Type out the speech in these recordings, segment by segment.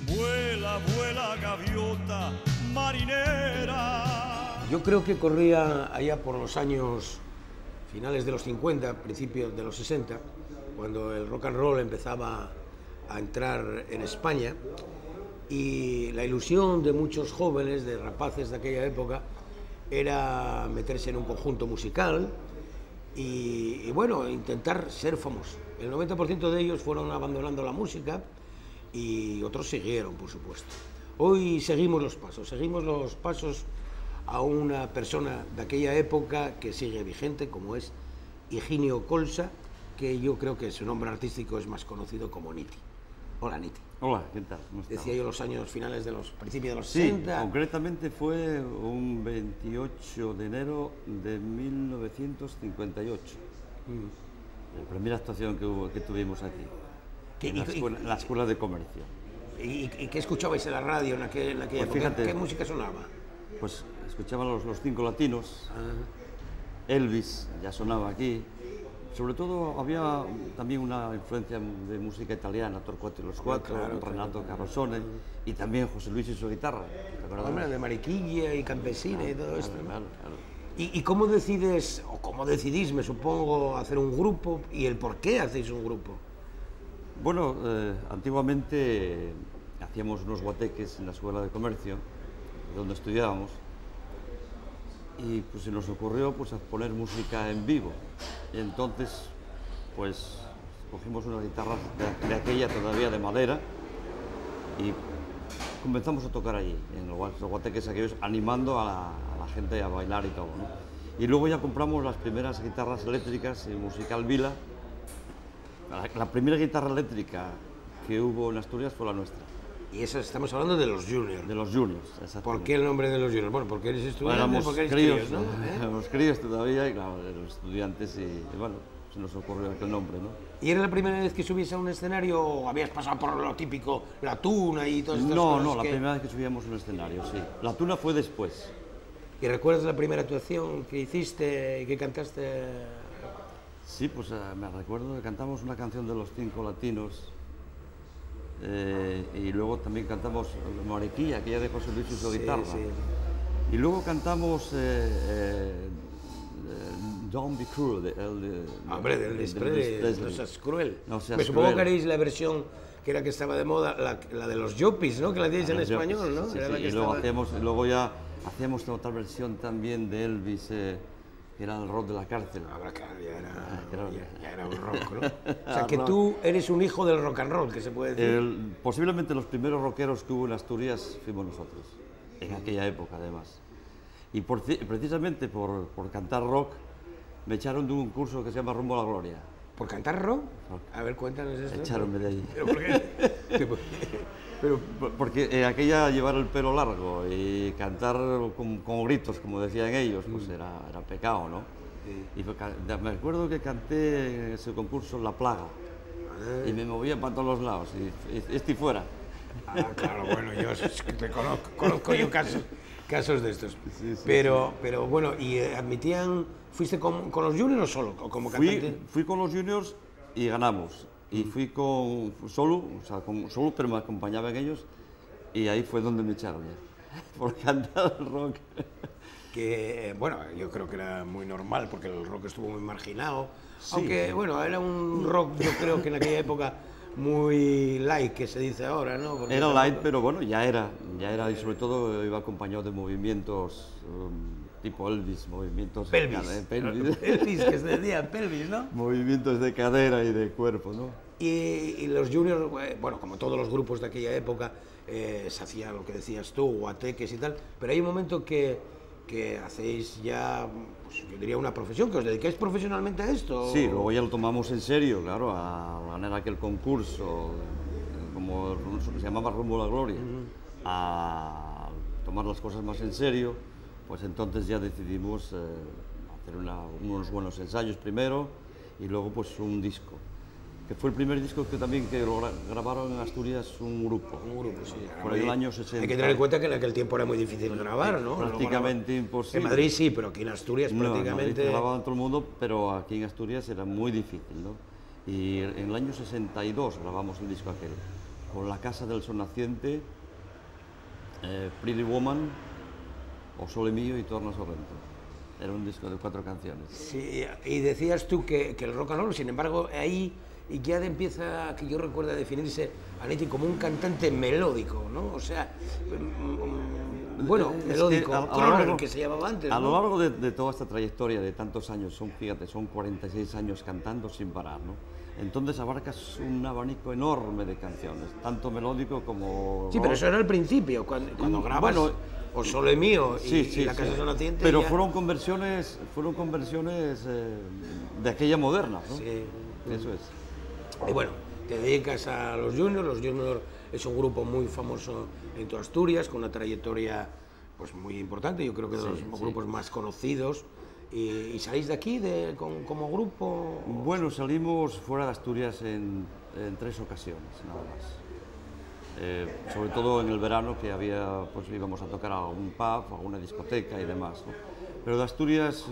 Vuela, vuela, gaviota marinera. Yo creo que corría allá por los años finales de los 50, principios de los 60, cuando el rock and roll empezaba a entrar en España, y la ilusión de muchos jóvenes, de rapaces de aquella época, era meterse en un conjunto musical y bueno, intentar ser famosos. El 90% de ellos fueron abandonando la música y otros siguieron, por supuesto. Hoy seguimos los pasos a una persona de aquella época que sigue vigente, como es Higinio Colsa, que yo creo que su nombre artístico es más conocido como Niti. Hola, Niti. Hola, ¿qué tal? Decía yo los años finales de los principios de los sí, 60. Concretamente fue un 28 de enero de 1958. La primera actuación que tuvimos aquí, en la escuela de comercio. ¿Y qué escuchabais en la radio en aquella pues época? fíjate, ¿Qué música sonaba? Pues escuchaban los cinco latinos, Elvis ya sonaba aquí. Sobre todo había también una influencia de música italiana, Torquato y los Cuatro, claro, Renato Carosone y también José Luis y su guitarra. Hombre, de Mariquilla y Campesina y todo esto. Claro. ¿Y cómo decides, o cómo decidís, me supongo, hacer un grupo y el por qué hacéis un grupo? Bueno, antiguamente hacíamos unos guateques en la escuela de comercio, donde estudiábamos, y pues se nos ocurrió pues poner música en vivo. Y entonces pues cogimos una guitarra de aquella todavía de madera y comenzamos a tocar allí, en los guateques aquellos, animando a la gente a bailar y todo, ¿no? Y luego ya compramos las primeras guitarras eléctricas en Musical Vila. La primera guitarra eléctrica que hubo en Asturias fue la nuestra. Y eso estamos hablando de los juniors. De los juniors, exactamente. ¿Por qué el nombre de los juniors? Bueno, porque eres estudiante, porque eres críos, ¿no? Éramos críos todavía, y claro, los estudiantes, y bueno, se nos ocurrió aquel nombre, ¿no? ¿Y era la primera vez que subías a un escenario o habías pasado por lo típico, la tuna y todas estas cosas? No, la primera vez que subíamos a un escenario, sí. La tuna fue después. ¿Y recuerdas la primera actuación que hiciste y que cantaste? Sí, pues me recuerdo que cantamos una canción de los cinco latinos. Y luego también cantamos Mariquilla, que ya de José Luis y su guitarra. Sí. Y luego cantamos Don't Be Cruel, Hombre, del Presley, no seas cruel. No seas Me supongo cruel. que haréis la versión que era que estaba de moda, la de los Yopis, ¿no? Que la hacíais en español, ¿no? Sí, Era la que y luego, estaba... luego ya hacíamos otra versión también de Elvis, que era el rock de la cárcel. Ahora, claro, claro. ya era un rock, ¿no? O sea, que tú eres un hijo del rock and roll, que se puede decir. Posiblemente los primeros rockeros que hubo en Asturias fuimos nosotros, en aquella época además. Y precisamente por cantar rock, me echaron de un curso que se llama Rumbo a la Gloria. ¿Por cantar rock? A ver, cuéntanos eso. Echaronme de allí. ¿Pero por qué? Porque aquella llevar el pelo largo y cantar con gritos, como decían ellos, pues era pecado, ¿no? Sí. Y me acuerdo que canté en ese concurso La Plaga y me movía para todos los lados, y fuera. Ah, claro, bueno, yo te conozco yo casos de estos. Sí, pero bueno, ¿y admitían, fuiste con los juniors o solo, o como cantante? Fui con los juniors y ganamos. Y fui solo, pero me acompañaban ellos, y ahí fue donde me echaron ya, por cantar el rock. Que, bueno, yo creo que era muy normal, porque el rock estuvo muy marginado, sí, aunque, bueno, era un rock, yo creo que en aquella época, muy light, que se dice ahora, ¿no? Porque era light, pero bueno, ya era, y sobre todo iba acompañado de movimientos tipo Elvis, movimientos... Pelvis, Elvis, que se decía pelvis, ¿no? Movimientos de cadera y de cuerpo, ¿no? Y los juniors, bueno, como todos los grupos de aquella época, se hacía lo que decías tú, guateques y tal, pero hay un momento que que hacéis ya, pues, yo diría una profesión, que os dedicáis profesionalmente a esto. Sí, luego ya lo tomamos en serio, claro, a ganar aquel concurso, como se llamaba Rumbo a la Gloria, a tomar las cosas más en serio, pues entonces ya decidimos hacer unos buenos ensayos primero y luego pues un disco, que fue el primer disco que también lo grabaron en Asturias un grupo. Un grupo, sí. Por el año 60. Hay que tener en cuenta que en aquel tiempo era muy difícil grabar, ¿no? Prácticamente imposible. En Madrid sí, pero aquí en Asturias No, prácticamente... en Madrid grababan todo el mundo, pero aquí en Asturias era muy difícil, ¿no? Y en el año 62 grabamos el disco aquel, con La Casa del Sol Naciente, Pretty Woman, O Sole Mío y Torna Sorrento. Era un disco de 4 canciones. Sí, y decías tú que el rock and roll, sin embargo, ahí ya empieza, que yo recuerdo, a definirse a Nitti como un cantante melódico, ¿no? O sea, bueno, melódico, crooner, que se llamaba antes, ¿no? A lo largo de toda esta trayectoria de tantos años, fíjate, son 46 años cantando sin parar, ¿no? Entonces abarcas un abanico enorme de canciones, tanto melódico como... Sí, pero eso era al principio, cuando grabas O Sole Mío y La Casa del Sol Naciente. Pero ya... fueron conversiones de aquella moderna, ¿no? Sí. Eso es. Y bueno, te dedicas a los Juniors es un grupo muy famoso en toda Asturias, con una trayectoria pues muy importante, yo creo que de los grupos más conocidos. ¿Y salís de aquí como grupo? Bueno, salimos fuera de Asturias en 3 ocasiones, nada más. Sobre todo en el verano, que pues íbamos a tocar a un pub, a una discoteca y demás, ¿no? Pero de Asturias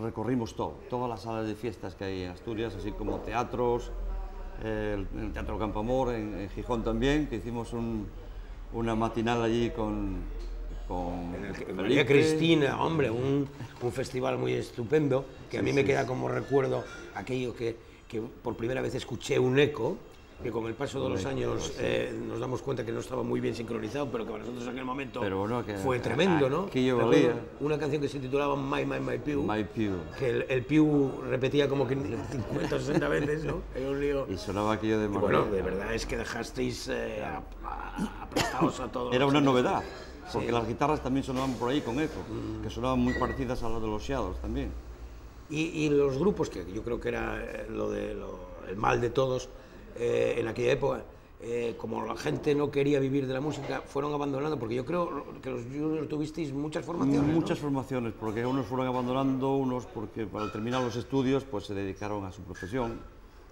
recorrimos todas las salas de fiestas que hay en Asturias, así como teatros, el Teatro Campoamor en Gijón también, que hicimos una matinal allí con María Cristina, hombre, un festival muy estupendo, que a mí me queda como recuerdo aquello que por primera vez escuché un eco, que con el paso de los años nos damos cuenta que no estaba muy bien sincronizado, pero que para nosotros en aquel momento fue tremendo, ¿no? Una canción que se titulaba My Pew, que el Pew repetía como que 50 o 60 veces, ¿no? Era un lío. Y sonaba aquello de maravilla. Bueno, de verdad es que dejasteis aplastados a todos. Era una novedad, porque las guitarras también sonaban por ahí con eco, que sonaban muy parecidas a las de los Shadows también. Y los grupos, que yo creo que era el mal de todos, en aquella época, como la gente no quería vivir de la música, fueron abandonando, porque yo creo que los Juniors tuvisteis muchas formaciones, Muchas formaciones, porque unos fueron abandonando, unos porque para terminar los estudios pues se dedicaron a su profesión,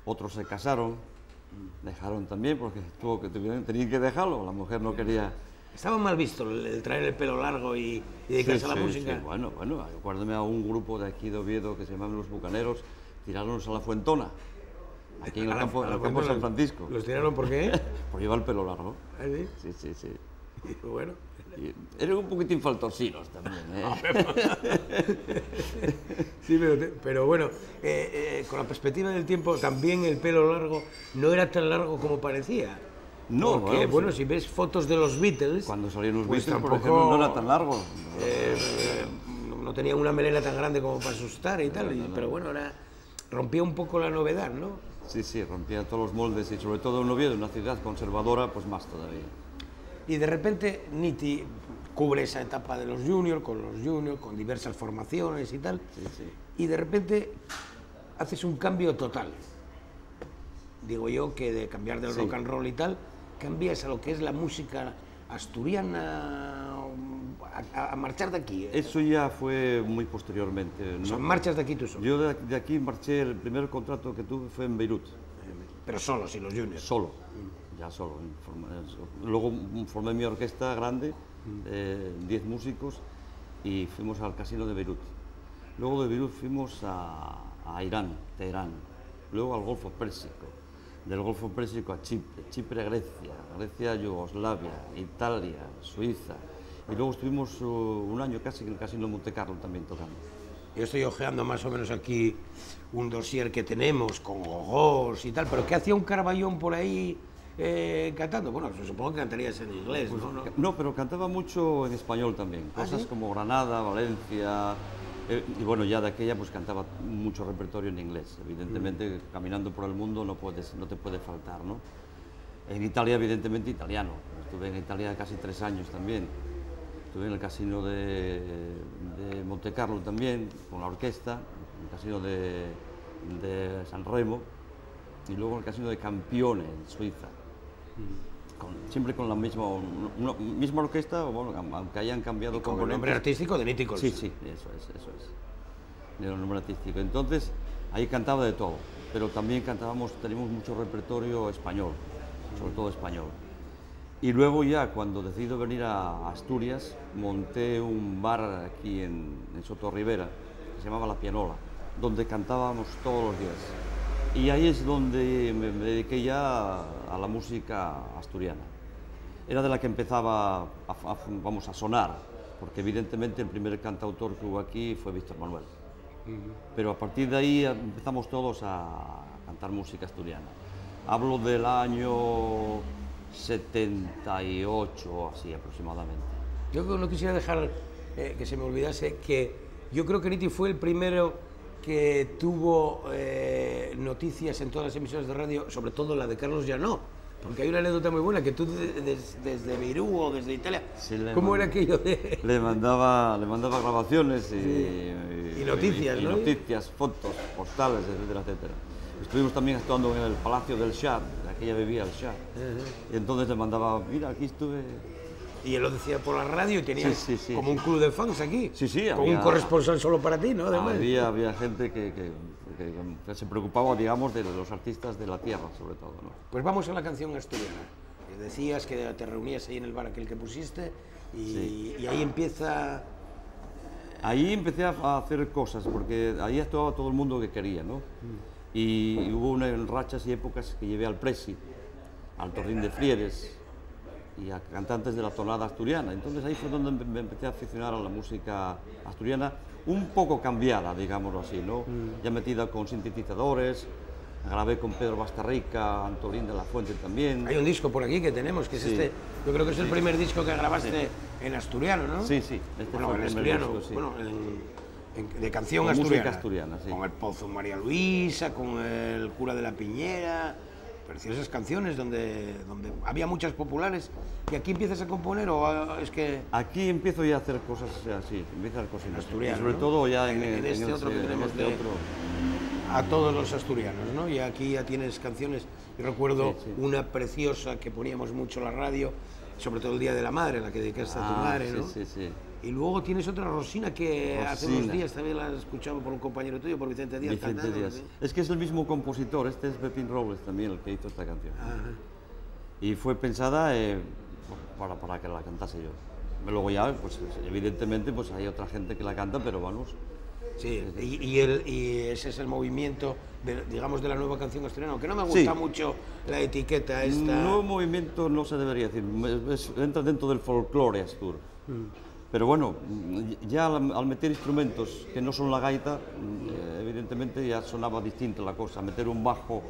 otros se casaron, dejaron también, porque tenían que dejarlo, la mujer no quería... Estaba mal visto el traer el pelo largo y dedicarse a la música. Sí, bueno, acuérdame a un grupo de aquí de Oviedo que se llamaban Los Bucaneros, tiraronnos a la Fuentona. Aquí en el campo de San Francisco. ¿Los tiraron por qué? Por llevar el pelo largo. ¿Ah, sí? Sí. Y bueno. Eran un poquitín faltosinos también, Sí, pero bueno, con la perspectiva del tiempo, también el pelo largo no era tan largo como parecía. No, porque, bueno, si ves fotos de los Beatles... Cuando salieron los pues Beatles, tampoco, por ejemplo, no era tan largo. No tenían una melena tan grande como para asustar y tal, pero bueno, rompía un poco la novedad, ¿no? Sí, rompía todos los moldes y sobre todo en Oviedo, una ciudad conservadora, pues más todavía. Y de repente Nitti cubre esa etapa de los Juniors, con diversas formaciones y tal, y de repente haces un cambio total. Digo yo que de cambiar del rock and roll y tal, cambias a lo que es la música asturiana, a marchar de aquí. Eso ya fue muy posteriormente. O sea, marchas de aquí tú solo. Yo de aquí marché, el primer contrato que tuve fue en Beirut. Pero solo, sin los Juniors. Solo, ya solo. Luego formé mi orquesta grande, 10 músicos, y fuimos al casino de Beirut. Luego de Beirut fuimos a Irán, Teherán, luego al Golfo Pérsico. Del Golfo Pérsico a Chipre a Grecia a Yugoslavia, Italia, Suiza. Y luego estuvimos un año casi en el Casino Montecarlo también tocando. Yo estoy ojeando más o menos aquí un dossier que tenemos con gogós y tal, pero ¿qué hacía un Carballón por ahí cantando? Bueno, supongo que cantarías en inglés, pues, ¿no? No, pero cantaba mucho en español también. Cosas como Granada, Valencia... y bueno, ya de aquella pues cantaba mucho repertorio en inglés. Evidentemente, caminando por el mundo no te puede faltar, ¿no? En Italia, evidentemente, italiano. Estuve en Italia casi 3 años también. estuve en el Casino de Monte Carlo también, con la orquesta, en el Casino de San Remo, y luego en el Casino de Campione, en Suiza. Siempre con la misma orquesta, bueno, aunque hayan cambiado con el nombre artístico de Niti Colsa. Sí, sí, eso es. El nombre artístico. Entonces, ahí cantaba de todo, pero también teníamos mucho repertorio español, sobre todo español. Y luego ya, cuando decido venir a Asturias, monté un bar aquí en Sotorribera, que se llamaba La Pianola, donde cantábamos todos los días. Y ahí es donde me dediqué ya a la música asturiana. Era de la que empezaba a sonar, porque evidentemente el primer cantautor que hubo aquí fue Víctor Manuel. Pero a partir de ahí empezamos todos a cantar música asturiana. Hablo del año 78, así aproximadamente. Yo no quisiera dejar que se me olvidase que yo creo que Niti fue el primero que tuvo noticias en todas las emisoras de radio, sobre todo la de Carlos Llanó, porque hay una anécdota muy buena, que tú desde Beirut o desde Italia, sí, ¿cómo era aquello de...? Le mandaba grabaciones y noticias, ¿no? Y noticias, fotos, postales, etcétera, etcétera. Estuvimos también actuando en el Palacio del Shah, aquella vivía el Shah, y entonces le mandaba, mira, aquí estuve... Y él lo decía por la radio y tenía como un club de fans aquí. Sí, sí. Con un corresponsal solo para ti, ¿no? Además. Había gente que se preocupaba, digamos, de los artistas de la tierra, sobre todo, ¿no? Pues vamos a la canción asturiana. Decías que te reunías ahí en el bar aquel que pusiste y ahí empieza... Ahí empecé a hacer cosas, porque ahí actuaba todo el mundo que quería, ¿no? Y hubo rachas y épocas que llevé al Presi, al Torrín de Frieres, y a cantantes de la tonada asturiana. Entonces ahí fue donde me empecé a aficionar a la música asturiana, un poco cambiada, digámoslo así, ¿no? Ya metida con sintetizadores, grabé con Pedro Bastarrica, Antolín de la Fuente también. Hay un disco por aquí que tenemos, que es este, yo creo que es el primer disco que grabaste en asturiano, ¿no? Sí, sí. Bueno, en asturiano, disco, bueno, de canción con asturiana. Música asturiana, sí. Con el Pozo María Luisa, con el Cura de la Piñera... Preciosas canciones donde había muchas populares. ¿Y aquí empiezas a componer o es que...? Aquí empiezo ya a hacer cosas así, empiezo a hacer cosas en asturiano, sobre ¿no? todo ya en este otro que tenemos a todos los asturianos, ¿no? Y aquí ya tienes canciones. Yo recuerdo una preciosa que poníamos mucho en la radio, sobre todo el Día de la Madre, la que dedicaste a tu madre, ¿no? Sí. Y luego tienes otra, Rosina, que hace unos días también la has escuchado por un compañero tuyo, por Vicente Díaz. Díaz. Es que es el mismo compositor, este es Pepín Robles también el que hizo esta canción. Y fue pensada para que la cantase yo. Luego ya, pues evidentemente, pues hay otra gente que la canta, pero vamos. Sí, y ese es el movimiento, digamos, de la nueva canción asturiana, aunque no me gusta mucho la etiqueta esta... Nuevo movimiento no se debería decir, entra dentro del folclore astur. Pero bueno, ya al meter instrumentos que no son la gaita, evidentemente ya sonaba distinta la cosa. Meter un bajo,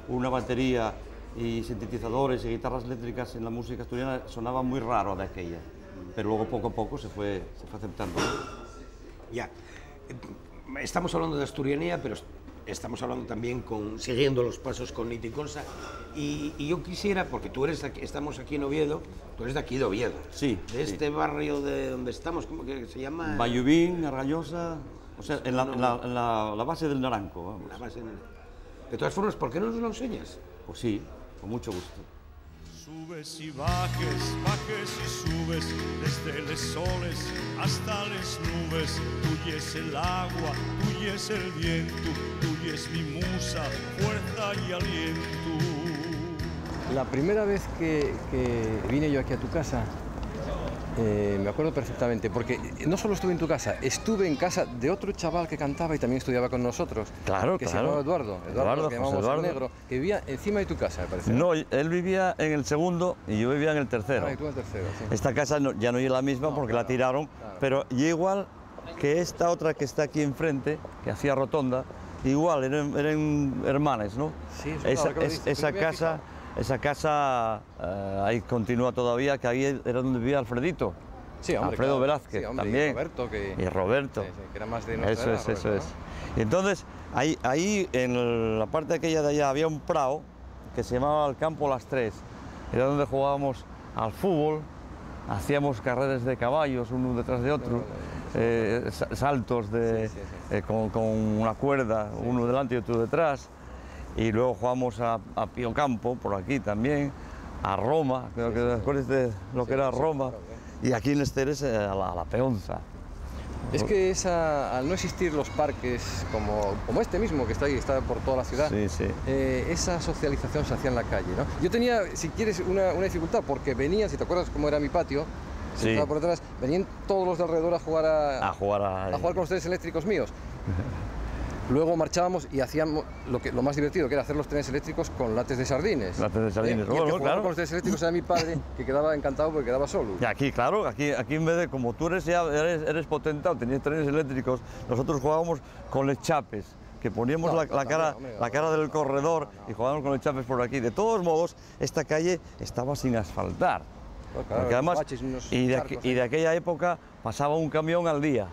una batería y sintetizadores y guitarras eléctricas en la música asturiana sonaba muy raro de aquella. Pero luego poco a poco se fue aceptando. Ya, estamos hablando de asturianía, pero estamos hablando también siguiendo los pasos con Niti Colsa. Y yo quisiera, porque tú eres estamos aquí en Oviedo, tú eres de aquí de Oviedo. Sí. De este barrio de donde estamos, ¿cómo que se llama? Bayubín, Argallosa, o sea, en la base del Naranco, vamos. La base de todas formas, ¿por qué no nos lo enseñas? Pues sí, con mucho gusto. Subes y bajes, bajes y subes, desde los soles hasta las nubes. Tuyo es el agua, tuyo es el viento, tuyo es mi musa, fuerza y aliento. La primera vez que vine yo aquí a tu casa, me acuerdo perfectamente, porque no solo estuve en tu casa, estuve en casa de otro chaval que cantaba y también estudiaba con nosotros. Claro, que se llamaba Eduardo, que llamamos el Negro, que vivía encima de tu casa, me parece. No, él vivía en el segundo y yo vivía en el tercero. Ah, y tú en el tercero, sí. Esta casa ya no es la misma porque la tiraron, pero y igual que esta otra que está aquí enfrente, que hacía rotonda, igual eran hermanas, ¿no? Sí, esa casa ahí continúa todavía, que ahí era donde vivía Alfredito. Sí, hombre, Alfredo Velázquez, sí, hombre, también. Y Roberto. Sí, que era más de nuestra edad, Eso es. Y entonces, ahí en la parte aquella de allá había un prado que se llamaba el Campo Las Tres. Era donde jugábamos al fútbol hacíamos carreras de caballos uno detrás de otro, saltos con una cuerda, uno delante y otro detrás, y luego jugamos a Pío Campo, por aquí también, a Roma, creo que te acuerdas de lo que era Roma, y aquí en Esteres a la peonza. Es que al no existir los parques como este mismo que está ahí, está por toda la ciudad, esa socialización se hacía en la calle, ¿no? Yo tenía, si quieres, una dificultad, porque venían, si te acuerdas cómo era mi patio, estaba por detrás, venían todos los de alrededor a jugar con los trenes eléctricos míos. Luego marchábamos y hacíamos lo más divertido, que era hacer los trenes eléctricos con lates de sardines. Lates de sardines, y el que jugaba con los trenes eléctricos era mi padre, que quedaba encantado porque quedaba solo. Y aquí, claro, aquí en vez de, como tú eres potentado, tenías trenes eléctricos, nosotros jugábamos con les chapes, que poníamos la cara del corredor y jugábamos con les chapes por aquí. De todos modos, esta calle estaba sin asfaltar. Claro, porque además, y de aquella época pasaba un camión al día.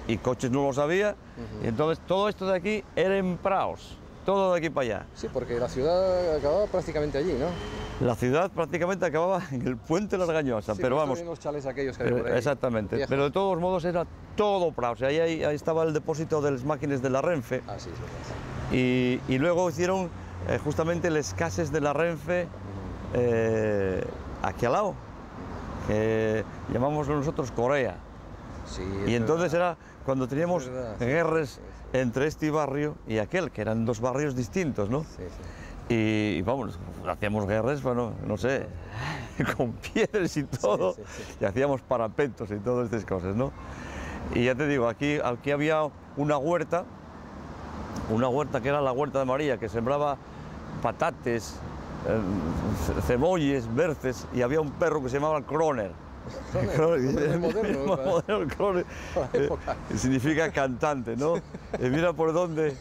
Y coches no los había, y entonces todo esto de aquí era en praos, todo de aquí para allá. Sí, porque la ciudad acababa prácticamente allí, ¿no? La ciudad prácticamente acababa en el puente de la Argañosa, pero vamos... los chales aquellos que había por ahí. Exactamente, Viejo. pero de todos modos era todo praos, ahí estaba el depósito de las máquinas de la Renfe, y luego hicieron justamente las cases de la Renfe aquí al lado, que llamamos nosotros Corea. Sí, y entonces era cuando teníamos guerras entre este barrio y aquel, que eran dos barrios distintos, ¿no? Y vamos, hacíamos guerras, bueno, no sé, con piedras y todo, y hacíamos parapetos y todas estas cosas, ¿no? Y ya te digo, aquí había una huerta que era la huerta de María, que sembraba patates, cebolles, berces, y había un perro que se llamaba Kroner. Moderno, significa cantante, ¿no? Mira por dónde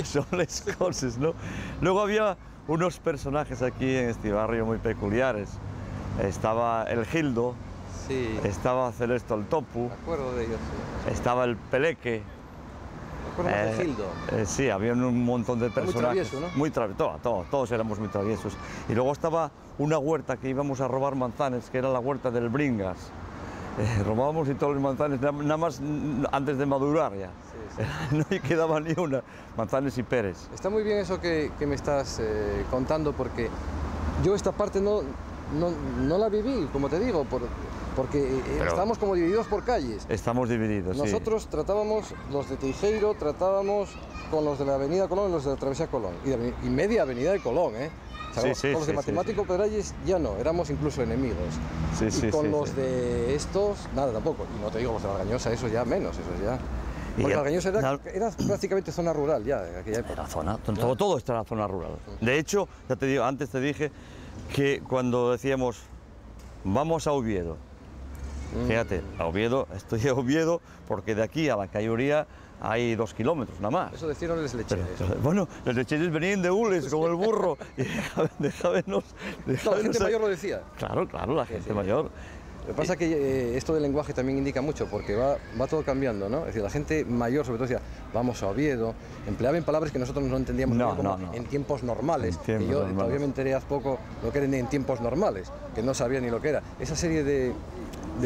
son las cosas, ¿no? Luego había unos personajes aquí en este barrio muy peculiares. Estaba el Gildo, estaba Celesto el Topu, me acuerdo de ellos, estaba el Peleque. ¿Me acuerdas de Gildo? Sí, había un montón de personajes. Muy travieso, ¿no? Todos éramos muy traviesos. Y luego estaba una huerta que íbamos a robar manzanas, que era la huerta del Bringas. Robábamos y todos los manzanas, nada más antes de madurar ya. No quedaba ni una, manzanas y peres. Está muy bien eso que me estás contando, porque yo esta parte no la viví, como te digo, porque estábamos como divididos por calles. Estamos divididos, Nosotros tratábamos, los de Teijeiro, tratábamos con los de la Avenida Colón y los de la Travesía Colón. Y media Avenida de Colón, ¿eh? O sea, con los de Matemático Pedralles ya no, éramos incluso enemigos. Y con los de estos, nada tampoco. Y no te digo los de la Argañosa, eso ya menos, eso ya. Porque la Argañosa era prácticamente zona rural ya en aquella época. Era zona, todo esto era zona rural. De hecho, ya te digo, antes te dije que cuando decíamos vamos a Oviedo, fíjate, a Oviedo, estoy a Oviedo porque de aquí a la Cayoría hay 2 kilómetros nada más. Eso decían los lecheres. Bueno, los lecheres venían de hules como el burro. Y dejábenos, la gente mayor lo decía. Claro, la gente mayor. Lo que pasa es que esto del lenguaje también indica mucho, porque va todo cambiando, ¿no? Es decir, la gente mayor, sobre todo, decía, vamos a Oviedo, empleaban palabras que nosotros no entendíamos en tiempos normales. Que yo todavía me enteré hace poco lo que eran en tiempos normales, que no sabía ni lo que era. Esa serie de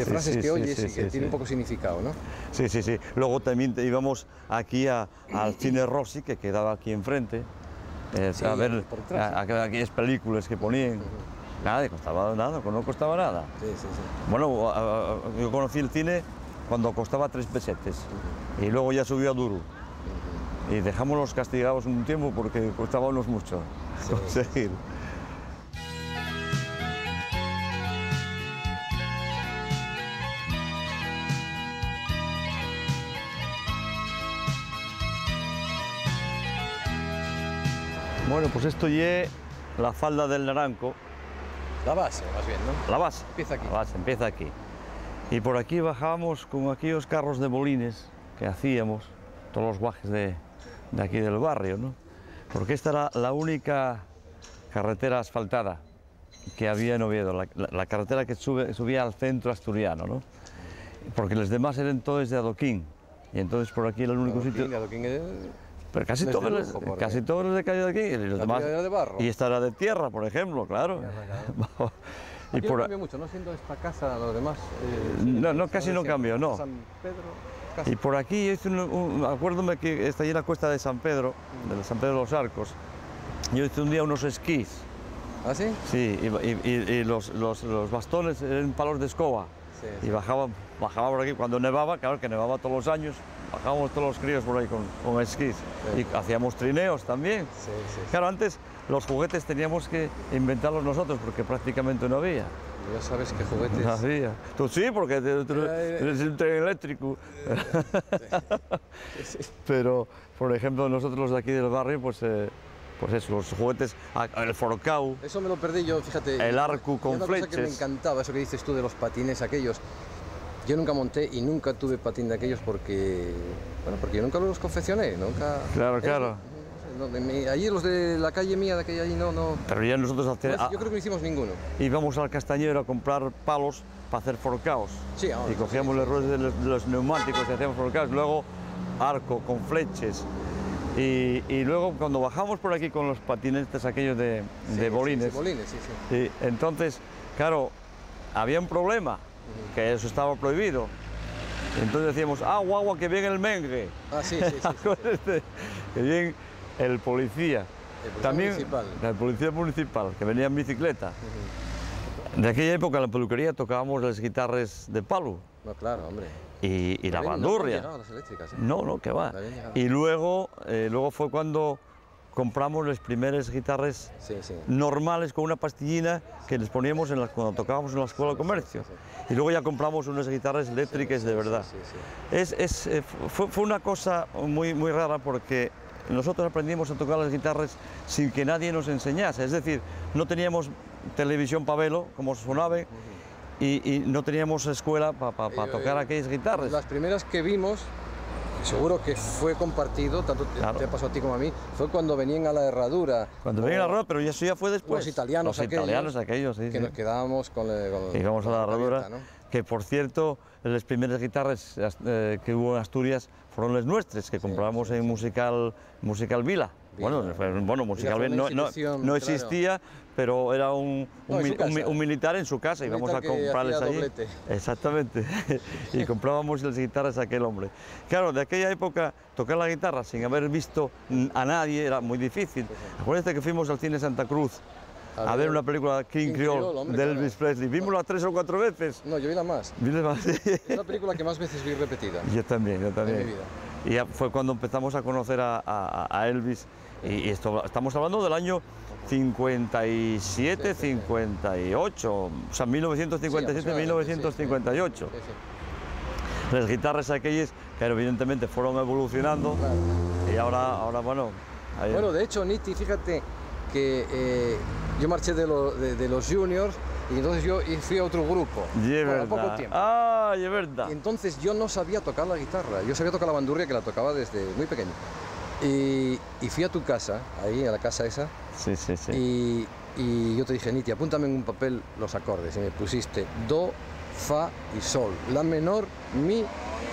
frases que oyes y que tiene un poco significado, ¿no? Sí. Luego también íbamos aquí al Cine Rossi, que quedaba aquí enfrente, a ver aquellas películas que ponían. Nada, no costaba nada. Bueno, yo conocí el cine cuando costaba 3 pesetes y luego ya subió a duro. Y dejamos los castigados un tiempo porque costábamos mucho conseguir. Bueno, pues esto es la falda del Naranco. La base, más bien, ¿no? La base. Empieza aquí. La base empieza aquí. Y por aquí bajábamos con aquellos carros de bolines que hacíamos, todos los guajes de aquí del barrio, ¿no? Porque esta era la única carretera asfaltada que había en Oviedo, la carretera que subía al centro asturiano, ¿no? Porque los demás eran todos de adoquín. Y entonces por aquí era el único sitio... Pero casi todos los de calle de aquí, y los demás. De barro. Y esta era de tierra, por ejemplo, claro. Y Aquí no cambia mucho, ¿no? Siendo esta casa, los demás... no, casi no cambió, no. San Pedro, casi. Y por aquí, acuérdame que está allí la cuesta de San Pedro, de San Pedro de los Arcos. Yo hice un día unos esquís. ¿Ah, sí? Sí, y los bastones eran palos de escoba. Sí, Y bajaba por aquí, cuando nevaba, claro que nevaba todos los años, bajábamos todos los críos por ahí con esquís. Sí. Y hacíamos trineos también. Sí. Claro, antes los juguetes teníamos que inventarlos nosotros porque prácticamente no había. Ya sabes qué juguetes... No había. Tú sí, porque tú eres un tren eléctrico. Pero, por ejemplo, nosotros los de aquí del barrio, pues eso, los juguetes, el forcau. Eso me lo perdí yo, fíjate. El arco con una cosa que me flechas. encantaba, eso que dices tú de los patines aquellos. Yo nunca monté y nunca tuve patín de aquellos porque yo nunca los confeccioné, nunca... Claro. Allí los de la calle mía, de aquella allí, no... Pero ya nosotros Yo creo que no hicimos ninguno. íbamos al castañero a comprar palos para hacer forcaos. Sí, ahora, Y cogíamos los ruedas de los neumáticos y hacíamos forcaos. Luego arco con flechas. Y luego cuando bajamos por aquí con los patinetes aquellos de bolines, Sí, bolines, sí. y entonces, claro, había un problema, que eso estaba prohibido. Entonces decíamos, agua, que viene el mengue. Ah, sí. Que viene el policía. Municipal. El policía municipal, que venía en bicicleta. De aquella época en la peluquería tocábamos las guitarras de palo. No, claro, hombre. Y la No bandurria. llegaban las eléctricas, ¿eh? No, que va. No habían llegado. Y luego fue cuando compramos las primeras guitarras Sí. normales con una pastillina que les poníamos cuando tocábamos en la escuela de comercio. Y luego ya compramos unas guitarras eléctricas de verdad. Sí. Fue una cosa muy rara porque nosotros aprendimos a tocar las guitarras sin que nadie nos enseñase. Es decir, no teníamos televisión para verlo, como sonaba, y no teníamos escuela para tocar aquellas guitarras. Las primeras que vimos, seguro que fue compartido, tanto Claro. te pasó a ti como a mí, fue cuando venían a la herradura. Cuando venía la herradura, pero eso ya fue después. Los italianos aquellos, sí. Que nos quedábamos con Y vamos a la herradura, abierta, ¿no? que por cierto, las primeras guitarras que hubo en Asturias fueron las nuestras, que compramos en Musical Vila. Bueno, Musical fue Vila una institución, no existía, pero era un militar en su casa, Un íbamos a militar que comprarles hacía allí. doblete. Exactamente, y comprábamos las guitarras a aquel hombre. Claro, de aquella época tocar la guitarra sin haber visto a nadie era muy difícil. Acuérdate que fuimos al cine Santa Cruz a ver una película King Creole hombre, de Elvis Presley. Vimosla 3 o 4 veces. No, yo vi la más. ¿Viste más? Es la película que más veces vi repetida. Yo también. En mi vida. Y ya fue cuando empezamos a conocer a Elvis. Y estamos hablando del año 57, 58, o sea, 1957, 1958. Sí. Las guitarras aquellas, que evidentemente fueron evolucionando. Claro. Y ahora bueno... Bueno, de hecho, Niti, fíjate que yo marché de los juniors y entonces yo fui a otro grupo. Al poco tiempo. Ah, es verdad. Y entonces yo no sabía tocar la guitarra, yo sabía tocar la bandurria, que la tocaba desde muy pequeño. Y fui a tu casa, ahí, a la casa esa. Sí. Y yo te dije, Niti, apúntame en un papel los acordes. Y me pusiste do, fa y sol. La menor, mi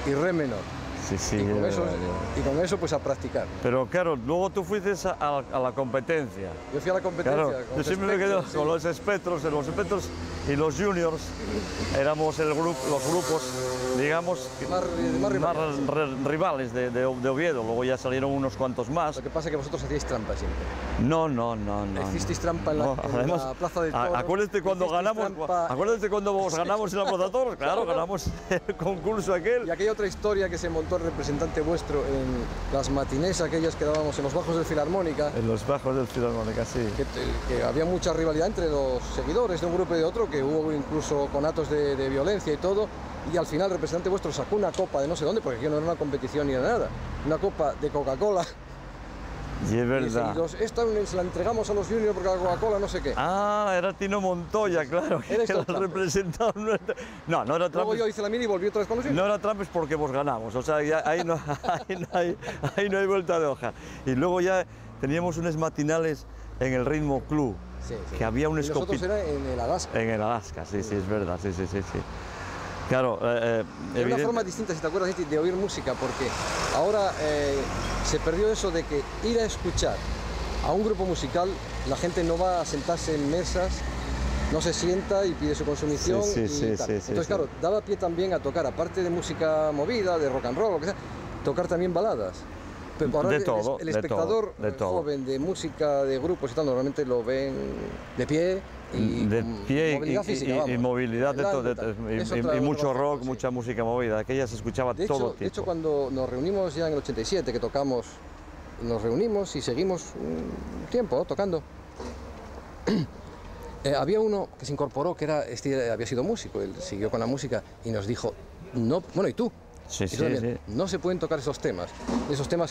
y re menor. Sí. Y con eso pues a practicar. Pero claro, luego tú fuiste a la competencia. Yo fui a la competencia. Claro, con yo los siempre me quedo espectros, con los espectros y los juniors. Éramos los grupos, digamos, más rivales de Oviedo. Luego ya salieron unos cuantos más. Lo que pasa es que vosotros hacíais trampa siempre. No. Hicisteis trampa en la Plaza de Toros. Acuérdate cuando vos ganamos en la Plaza de Toros. Claro, ganamos el concurso aquel. Y aquella otra historia que se montó el representante vuestro en las matinés aquellas que dábamos en los bajos del Filarmónica. En los bajos del Filarmónica, sí. Que había mucha rivalidad entre los seguidores de un grupo y de otro, que hubo incluso conatos de violencia y todo. Y al final el representante vuestro sacó una copa de no sé dónde, porque aquí no era una competición ni era nada. Una copa de Coca-Cola. Y es verdad. Y esta se la entregamos a los juniors porque la Coca-Cola no sé qué. Ah, era Tino Montoya, claro, que era el representador nuestro. No era Trampes. Luego yo hice la mini y volví otra vez con los juniors. No era Trampes porque vos ganamos, o sea, ya ahí no hay vuelta de hoja. Y luego ya teníamos unas matinales en el Ritmo Club, que había un escopito. Nosotros era en el Alaska. En el Alaska, sí, es verdad, sí. Claro, Era una forma distinta, si te acuerdas, de oír música, porque ahora se perdió eso de que ir a escuchar a un grupo musical, la gente no va a sentarse en mesas no se sienta y pide su consumición. Entonces, claro, daba pie también a tocar, aparte de música movida, de rock and roll, lo que sea, tocar también baladas. Pero ahora el espectador joven de música, de grupos y tal, normalmente lo ven de pie y movilidad física, y movilidad y mucho rock, mucha música movida. Aquella se escuchaba todo tipo. De hecho, cuando nos reunimos ya en el 87, que tocamos, nos reunimos y seguimos un tiempo, ¿no?, tocando. Había uno que se incorporó que había sido músico, él siguió con la música y nos dijo, no, bueno, ¿y tú? No se pueden tocar esos temas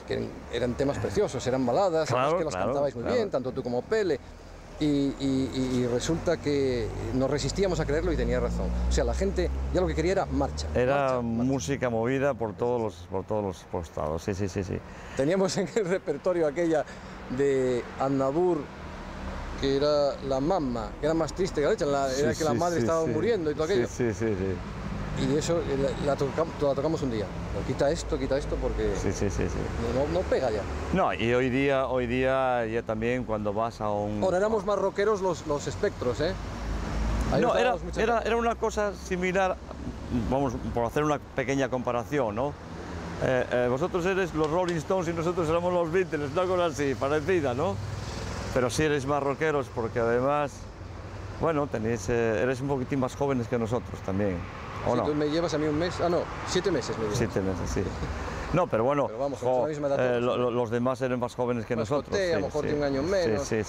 que eran temas preciosos, eran baladas, que las cantabais muy bien, tanto tú como Pele, y resulta que nos resistíamos a creerlo y tenía razón. O sea, la gente ya lo que quería era marcha. Era música movida por todos los costados, sí. Teníamos en el repertorio aquella de Annabur, que era la mamá, que era más triste que la leche, era que la madre estaba muriendo y todo aquello. Sí. Y eso la tocamos un día. Pero quita esto porque no pega ya. No, y hoy día ya también cuando vas a un... Ahora éramos más rockeros los Espectros, ¿eh? No, era una cosa similar, vamos, por hacer una pequeña comparación, ¿no? Vosotros eres los Rolling Stones y nosotros éramos los Beatles, una cosa así, parecida, ¿no? Pero sí eres más rockeros porque además, bueno, eres un poquitín más jóvenes que nosotros también. ¿O no? Tú me llevas a mí un mes, 7 meses me llevas. 7 meses, sí. No, pero bueno, pero vamos, la misma edad los demás eran más jóvenes que nosotros. A lo mejor de un año menos. Sí.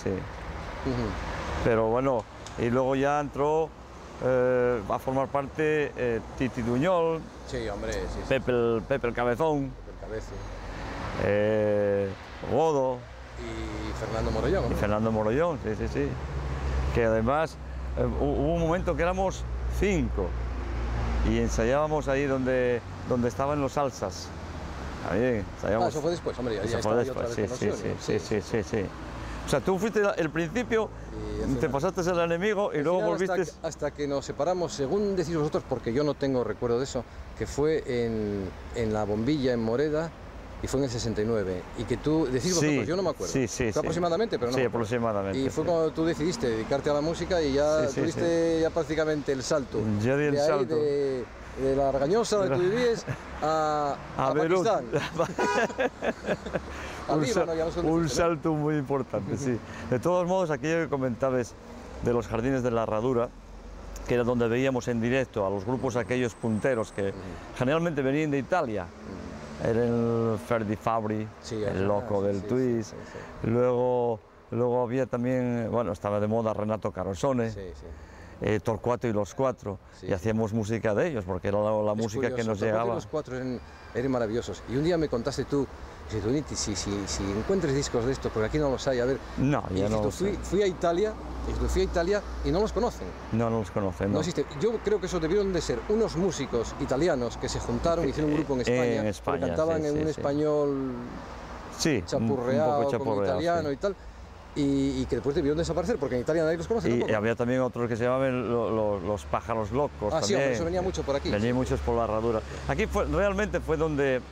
Pero bueno, y luego ya entró a formar parte Titi Duñol. Sí, hombre, sí. Pepe el Cabezón. Godo. Y Fernando Morollón. Y Fernando Morollón, sí. Que además hubo un momento que éramos 5 y ensayábamos ahí donde estaban los salsas. Ahí ensayábamos. Eso fue después, hombre, ya fue después, sí. O sea, tú fuiste el principio, te pasaste el enemigo y luego volviste... Hasta que nos separamos, según decís vosotros, porque yo no tengo recuerdo de eso, que fue en La Bombilla, en Moreda, y fue en el 69, y que tú decís vosotros, yo no me acuerdo. Sí. Aproximadamente, pero no. Sí, aproximadamente. Y fue cuando tú decidiste dedicarte a la música y ya tuviste ya prácticamente el salto. Yo di el salto. De la Argañosa, donde tú vivías, a Pakistán. Un salto muy importante, sí. De todos modos, aquello que comentabas de los jardines de la Herradura, que era donde veíamos en directo a los grupos aquellos punteros que generalmente venían de Italia. Era el Ferdi Fabri, el loco del twist. Luego había también, bueno, estaba de moda Renato Carosone, Torcuato y los Cuatro, y hacíamos música de ellos, porque era la música que nos llegaba. Los Cuatro eran maravillosos. Y un día me contaste tú, si encuentres discos de estos, porque aquí no los hay, a ver. No, ya no. Fui a Italia y no los conocen. No los conocen, no. No existe. Yo creo que esos debieron de ser unos músicos italianos que se juntaron y hicieron un grupo en España. Porque cantaban en un español chapurreado, como italiano y tal. Y que después debieron desaparecer, porque en Italia nadie los conoce. Y había también otros que se llamaban los pájaros locos. Sí, hombre, eso venía mucho por aquí. Venían muchos por la Herradura. Aquí realmente fue donde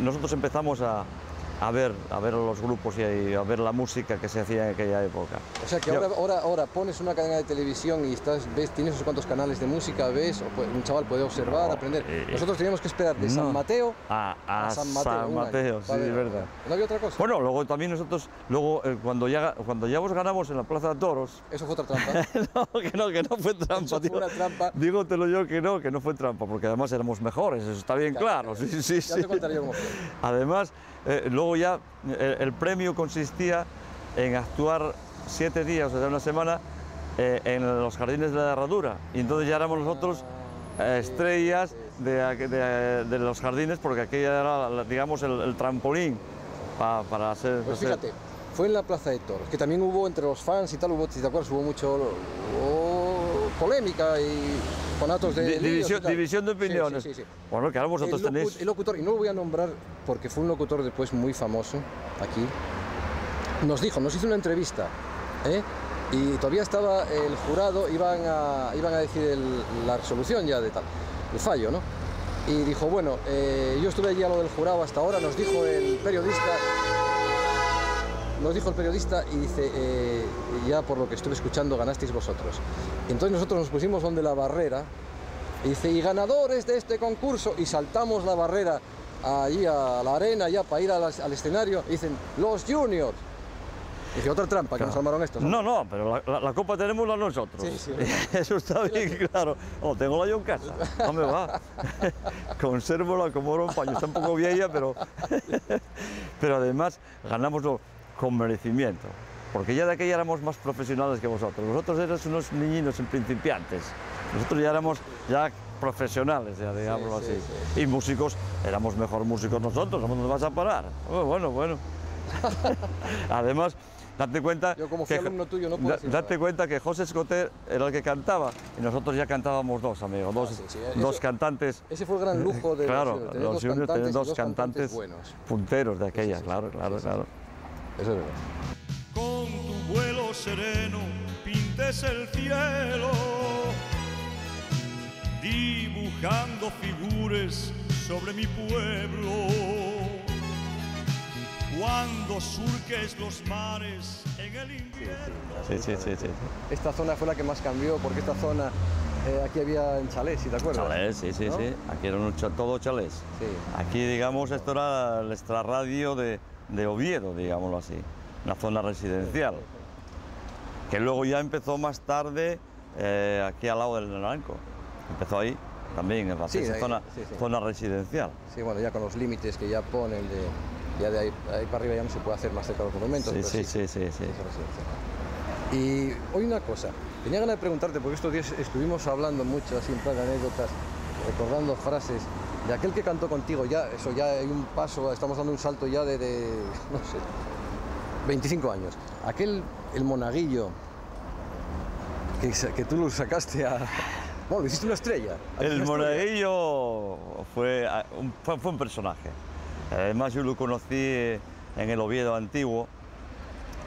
nosotros empezamos a ver los grupos y a ver la música que se hacía en aquella época. O sea que ahora pones una cadena de televisión y tienes unos cuantos canales de música, ves, un chaval puede observar, aprender. Nosotros teníamos que esperar de San Mateo a San Mateo, sí, es verdad. ¿No había otra cosa? Bueno, luego también nosotros, cuando ya vos ganamos en la Plaza de Toros... ¿Eso fue otra trampa? que no fue trampa. Eso fue una trampa. Dígotelo yo que no fue trampa, porque además éramos mejores, eso está bien claro. Sí. Ya te contaré yo cómo fue. Además, luego ya el premio consistía en actuar 7 días, o sea, una semana, en los jardines de la Herradura. Y entonces ya éramos nosotros estrellas de los jardines, porque aquella era, digamos, el trampolín para hacer... Pues fíjate, fue en la Plaza de Toros, que también hubo entre los fans y tal, si te acuerdas, hubo mucho polémica y conatos de división de opiniones. Sí. Bueno, que ahora vosotros tenéis... El locutor, y no lo voy a nombrar porque fue un locutor después muy famoso aquí, nos hizo una entrevista, y todavía estaba el jurado, iban a decir la resolución ya de tal, el fallo, ¿no? Y dijo, bueno, yo estuve allí a lo del jurado hasta ahora, nos dijo el periodista... nos dijo el periodista y dice, ya por lo que estuve escuchando ganasteis vosotros. Y entonces nosotros nos pusimos donde la barrera y dice, y ganadores de este concurso, y saltamos la barrera allí a la arena ya para ir al escenario, y dicen, los juniors. Dije, otra trampa que nos armaron estos. No, pero la copa tenemos la nosotros. Sí. Eso está bien claro. Tengo la yo en casa, no me va. Consérvola como oro en paño, está un poco vieja, pero además ganamos con merecimiento. Porque ya de aquella éramos más profesionales que vosotros. Vosotros erais unos niñinos principiantes. Nosotros ya éramos profesionales, ya digámoslo así. Sí. Y músicos, éramos mejor músicos nosotros, ¿cómo nos vas a parar? Bueno. Además, date cuenta, yo como fui alumno tuyo no puedo decir date nada. Cuenta que José Escoter era el que cantaba y nosotros ya cantábamos dos, amigos, dos cantantes. Ese fue el gran lujo de los juniors, tener dos cantantes buenos, punteros de aquella, claro. Eso es verdad. Con tu vuelo sereno pintes el cielo, dibujando figuras sobre mi pueblo. Cuando surques los mares en el invierno. Sí. Esta zona fue la que más cambió, porque esta zona, aquí había en chalés, ¿sí te acuerdas? Chalés, sí. Aquí era todo chalés. Sí. Aquí, digamos, esto era el extrarradio de Oviedo, digámoslo así, una zona residencial. Que luego ya empezó más tarde aquí al lado del Naranco. Empezó ahí también, en la zona residencial. Sí, bueno, ya con los límites que ya ponen ya de ahí para arriba ya no se puede hacer más cerca de los monumentos. Sí. Y hoy una cosa, tenía ganas de preguntarte, porque estos días estuvimos hablando mucho, así en plan de anécdotas, recordando frases, de aquel que cantó contigo, ya hay un paso, estamos dando un salto ya de no sé, 25 años. El monaguillo, que tú lo sacaste a... Bueno, lo hiciste una estrella. El monaguillo fue un personaje. Además yo lo conocí en el Oviedo antiguo.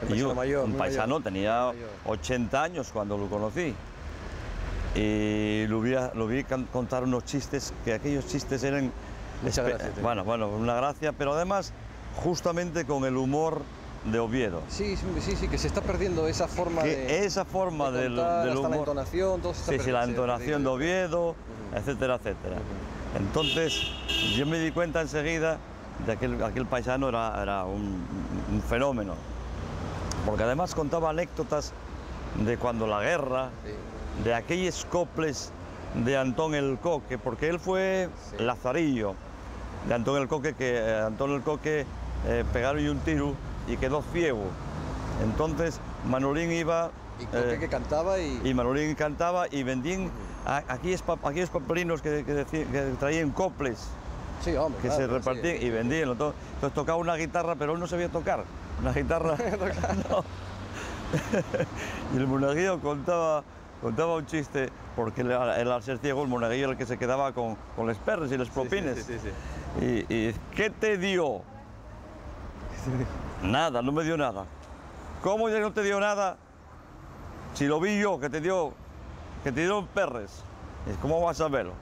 Un paisano, tenía 80 años cuando lo conocí. Y lo vi contar unos chistes, que aquellos chistes eran... Muchas gracias. Bueno, una gracia, pero además justamente con el humor de Oviedo. Sí, que se está perdiendo esa forma esa forma del humor. La entonación, todo se está perdiendo. La entonación de Oviedo, etcétera. Entonces, yo me di cuenta enseguida de aquel paisano era un fenómeno. Porque además contaba anécdotas de cuando la guerra, de aquellos coples de Antón el Coque, porque él fue lazarillo de Antón el Coque, Antón el Coque pegaron un tiro y quedó ciego. Entonces Manolín iba... Y Coque que cantaba y Manolín cantaba y vendían aquellos papelinos que traían coples. Sí, hombre, que se repartían y vendían. Entonces tocaba una guitarra, pero él no sabía tocar. Una guitarra... no. Y el monaguillo contaba un chiste, porque él al ser ciego, el monaguillo era el que se quedaba con los perros y los propines. Sí. Y ¿qué te dio? Nada, no me dio nada. ¿Cómo ya no te dio nada? Si lo vi yo, que te dieron perres. ¿Cómo vas a verlo?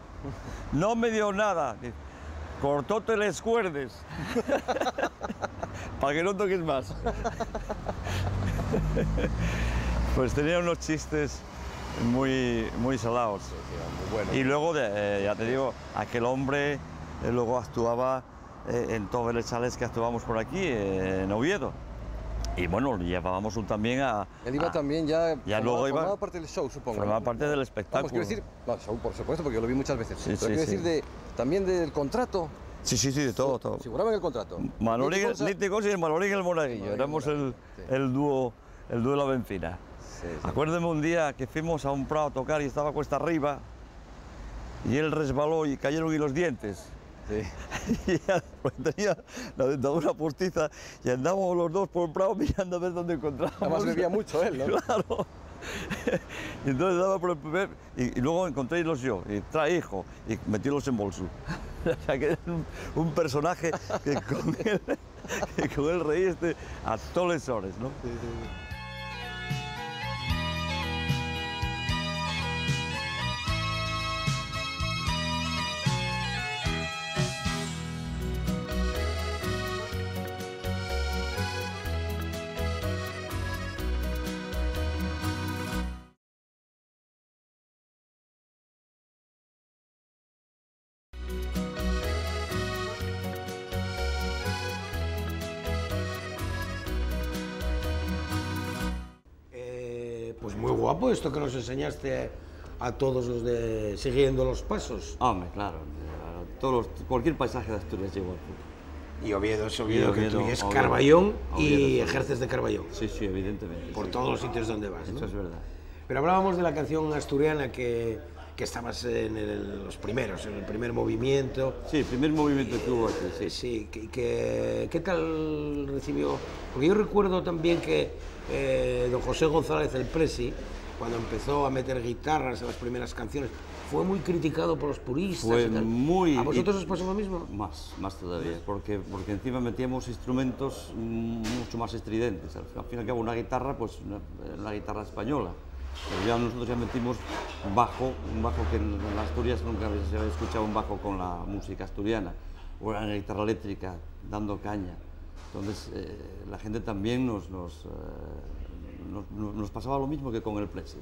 No me dio nada. Cortóte las cuerdas para que no toques más. Pues tenía unos chistes muy salados. Muy bueno. Y luego, ya te digo, aquel hombre luego actuaba en todos los chales que actuábamos por aquí, en Oviedo. Y bueno, lo llevábamos también a... Él iba también ya formaba parte del show, supongo. Formaba parte del espectáculo. Vamos, quiero decir, show por supuesto, porque yo lo vi muchas veces. Sí, pero quiero decir también del contrato. Sí, de todo. Figuraba en el contrato. Manolín, Níticos y el Manolín el Monaguillo. Éramos el dúo de la Bencina. Sí. Acuérdeme un día que fuimos a un prado a tocar y estaba cuesta arriba y él resbaló y cayeron los dientes. Sí. Y tenía la dentadura postiza y andábamos los dos por el prado mirando a ver dónde encontrábamos. Además bebía mucho él, ¿no? Claro. Y entonces daba por el primer y luego encontré los yo y trae hijo y metílos en bolso. O sea que era un personaje que con él reíste a todos los horas, ¿no? Sí. Pues muy guapo esto que nos enseñaste a todos los de Siguiendo los Pasos. Hombre, claro, cualquier paisaje de Asturias llegó al fútbol. Y Oviedo es Y Oviedo, que tú Oviedo, es Oviedo. Carballón Oviedo y es ejerces de Carballón. Sí, sí, evidentemente. Por sí. todos los sitios donde vas, ¿no? Eso es verdad. Pero hablábamos de la canción asturiana que estabas en los primeros, en el primer movimiento. Sí, el primer movimiento que hubo aquí, sí. Sí, ¿qué tal recibió? Porque yo recuerdo también que don José González el Presi, cuando empezó a meter guitarras en las primeras canciones, fue muy criticado por los puristas. Fue y tal. muy... ¿A vosotros os pasó lo mismo? Más todavía, porque encima metíamos instrumentos mucho más estridentes. Al fin y al cabo, una guitarra, pues una guitarra española. Pero ya nosotros ya metimos un bajo que en Asturias nunca se había escuchado un bajo con la música asturiana, o una guitarra eléctrica dando caña. Entonces la gente también nos pasaba lo mismo que con el Presi.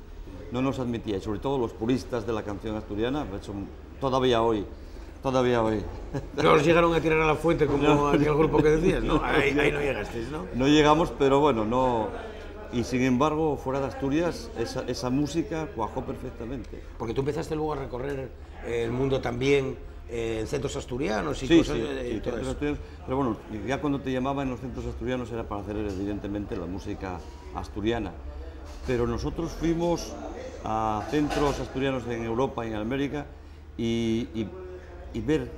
No nos admitía, y sobre todo los puristas de la canción asturiana, de hecho, todavía hoy. No os llegaron a tirar a la fuente como aquel grupo que decías, ¿no? Ahí no llegasteis, ¿no? No llegamos, pero bueno, no... Y sin embargo, fuera de Asturias, esa música cuajó perfectamente. Porque tú empezaste luego a recorrer el mundo también en centros asturianos y Sí, cosas sí, y todo centros eso. asturianos, pero bueno, ya cuando te llamaban en los centros asturianos era para hacer evidentemente la música asturiana. Pero nosotros fuimos a centros asturianos en Europa y en América y ver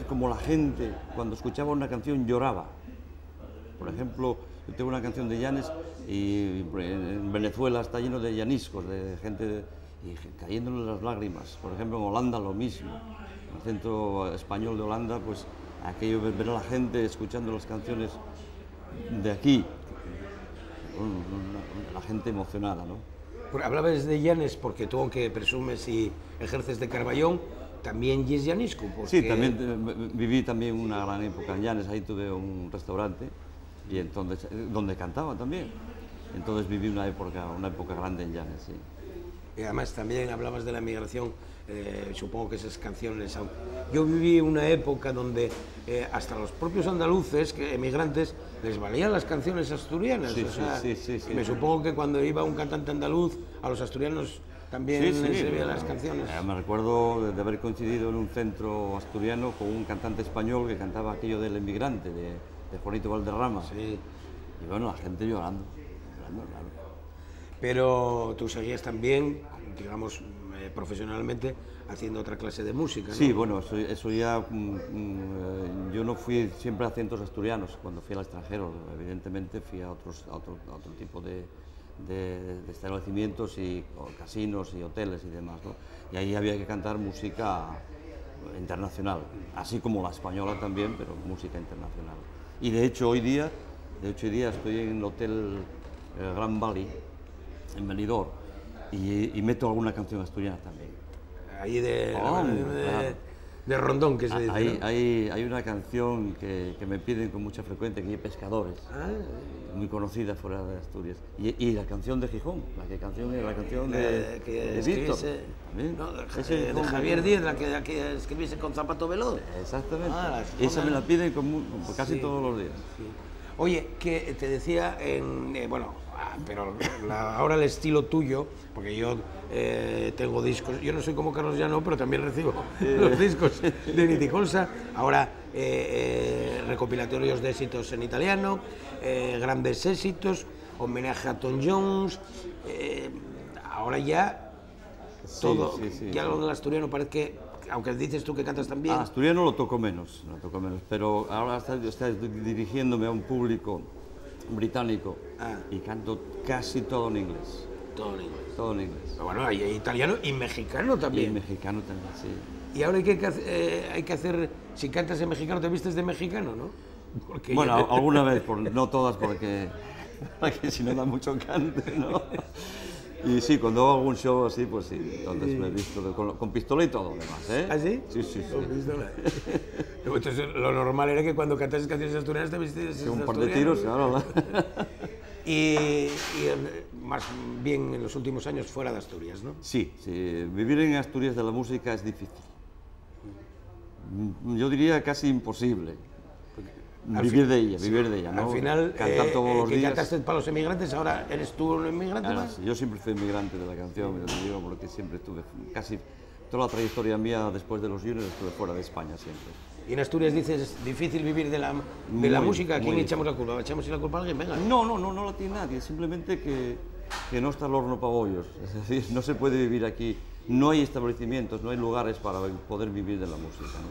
cómo la gente cuando escuchaba una canción lloraba. Por ejemplo, yo tengo una canción de Llanes y en Venezuela está lleno de llaniscos, de gente cayéndole las lágrimas. Por ejemplo, en Holanda lo mismo. En el centro español de Holanda, pues aquello ver a la gente escuchando las canciones de aquí, la gente emocionada, ¿no? Hablabas de Llanes porque tú, aunque presumes y ejerces de Carballón, también es llanisco. Porque... Sí, también viví también una gran época en Llanes, ahí tuve un restaurante y entonces, donde cantaba también. Entonces viví una época grande en Llanes, sí. Y además también hablabas de la migración, supongo que esas canciones... Yo viví una época donde hasta los propios andaluces, emigrantes, les valían las canciones asturianas. Sí, o sea, sí. Me supongo que cuando iba un cantante andaluz, a los asturianos también les servían las canciones. Me recuerdo de haber coincidido en un centro asturiano con un cantante español que cantaba aquello del emigrante, de Juanito Valderrama. Sí. Y bueno, la gente llorando, claro. Pero tú seguías también, digamos, profesionalmente, haciendo otra clase de música, ¿no? Sí, bueno, eso ya... yo no fui siempre a centros asturianos cuando fui al extranjero, evidentemente fui a otro tipo de establecimientos y casinos y hoteles y demás, ¿no? Y ahí había que cantar música internacional, así como la española también, pero música internacional. Y de hecho hoy día estoy en el hotel Grand Valley en Benidorm y meto alguna canción asturiana también. Ahí de Rondón, que se dice, ¿no? Hay una canción que me piden con mucha frecuencia, que hay Pescadores, muy conocida fuera de Asturias. Y la canción de Gijón, la canción de Víctor. También. No, de Javier Díez, la que escribiese con Zapato Veloz. Exactamente. Esa me la piden casi todos los días. Sí. Oye, que te decía, pero ahora el estilo tuyo, porque yo tengo discos, yo no soy como Carlos Llano, pero también recibo los discos de Niticolsa, ahora recopilatorios de éxitos en italiano, grandes éxitos, homenaje a Tom Jones, ahora ya todo, ya lo del asturiano parece que, aunque dices tú que cantas también... Asturiano lo toco menos, pero ahora estoy dirigiéndome a un público británico y canto casi todo en inglés. Todo en inglés. Pero bueno, hay italiano y mexicano también. Y mexicano también, sí. Y ahora hay que hacer, si cantas en mexicano, te vistes de mexicano, ¿no? Porque bueno, alguna vez, no todas, porque si no da mucho cante, ¿no? Y sí, cuando hago algún show así, pues sí, entonces me he visto con pistola y todo, además, ¿eh? ¿Ah, sí? Sí. Con pistola. Entonces, lo normal era que cuando cantas canciones asturianas te vistieras un par de tiros, claro. Y más bien en los últimos años fuera de Asturias, ¿no? Sí, vivir en Asturias de la música es difícil. Yo diría casi imposible. vivir de ella, ¿no? Al final, cantar todos los que días. cantaste para los emigrantes, ahora eres tú un inmigrante Ahora más. sí, yo siempre fui inmigrante de la canción, te digo, porque siempre estuve, casi toda la trayectoria mía después de los juniors estuve fuera de España siempre. Y en Asturias dices, difícil vivir de la música, ¿a quién echamos la culpa? ¿Echamos la culpa a alguien? Venga. No la tiene nadie, simplemente que no está el horno para bollos, es decir, no se puede vivir aquí, no hay establecimientos, no hay lugares para poder vivir de la música, ¿no?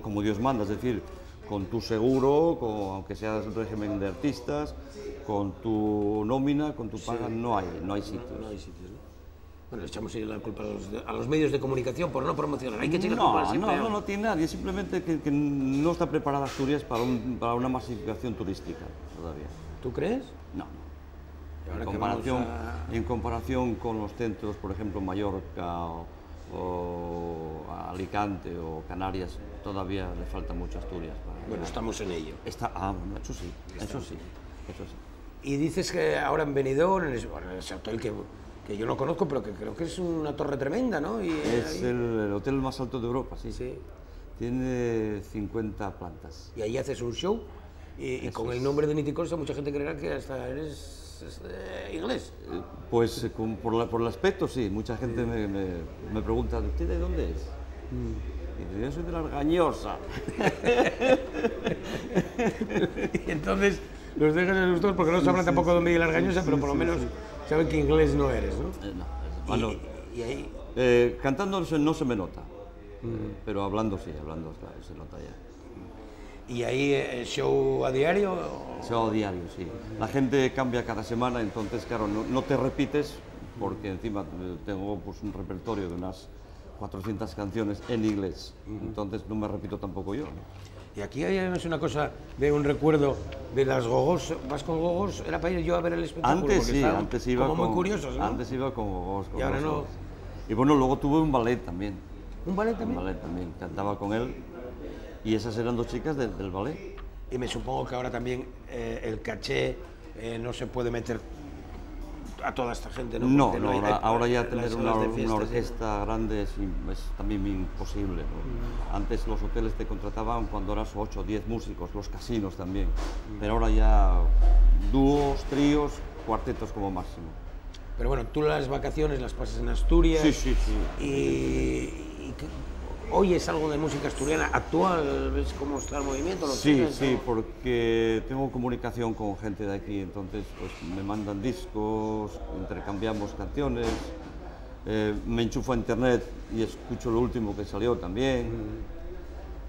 Como Dios manda, es decir, con tu seguro, aunque seas un régimen de artistas, con tu nómina, con tu paga, no hay sitios. No hay sitios, ¿no? Bueno, echamos la culpa a los medios de comunicación por no promocionar. Hay que echar la culpa siempre. No tiene nadie, simplemente que no está preparada Asturias para una masificación turística todavía. ¿Tú crees? No. Y ahora En comparación con los centros, por ejemplo, Mallorca o Alicante o Canarias, todavía le falta mucho a Asturias. Bueno, estamos en ello. Bueno, eso sí. Y dices que ahora en Benidorm, en ese hotel que yo no conozco, pero que creo que es una torre tremenda, ¿no? Es el hotel más alto de Europa, sí. Sí. Tiene 50 plantas. Y ahí haces un show y con el nombre de Niticorsa mucha gente creerá que hasta eres inglés. Pues por el aspecto sí, mucha gente me pregunta, ¿usted de dónde es? Y yo soy de la Argañosa. Y entonces los dejas asustar porque no se habla tampoco de Miguel Argañosa, pero por lo menos saben que inglés no eres, ¿no? Bueno, y ahí... cantando no se me nota, pero hablando sí, claro, se nota ya. ¿Y ahí show a diario? Show a diario, sí. La gente cambia cada semana, entonces, claro, no te repites, porque encima tengo pues, un repertorio de unas 400 canciones en inglés, entonces no me repito tampoco yo, ¿no? Y aquí hay una cosa de un recuerdo de las gogos. ¿Vas con gogos? Era para ir yo a ver el espectáculo. Antes iba como muy curiosos, ¿no? Antes iba con gogos. Y ahora no. Y bueno, luego tuve un ballet también. ¿Un ballet también? Un ballet también, cantaba con él. Y esas eran dos chicas del ballet. Y me supongo que ahora también el caché no se puede meter a toda esta gente, ¿no? Ahora ya tener una orquesta grande es también imposible, ¿no? Antes los hoteles te contrataban cuando eras 8 o 10 músicos, los casinos también, pero ahora ya dúos, tríos, cuartetos como máximo. Pero bueno, tú las vacaciones las pasas en Asturias. Sí. Y ¿oyes algo de música asturiana actual? ¿Ves cómo está el movimiento? Sí, porque tengo comunicación con gente de aquí, entonces pues, me mandan discos, intercambiamos canciones, me enchufo a internet y escucho lo último que salió también.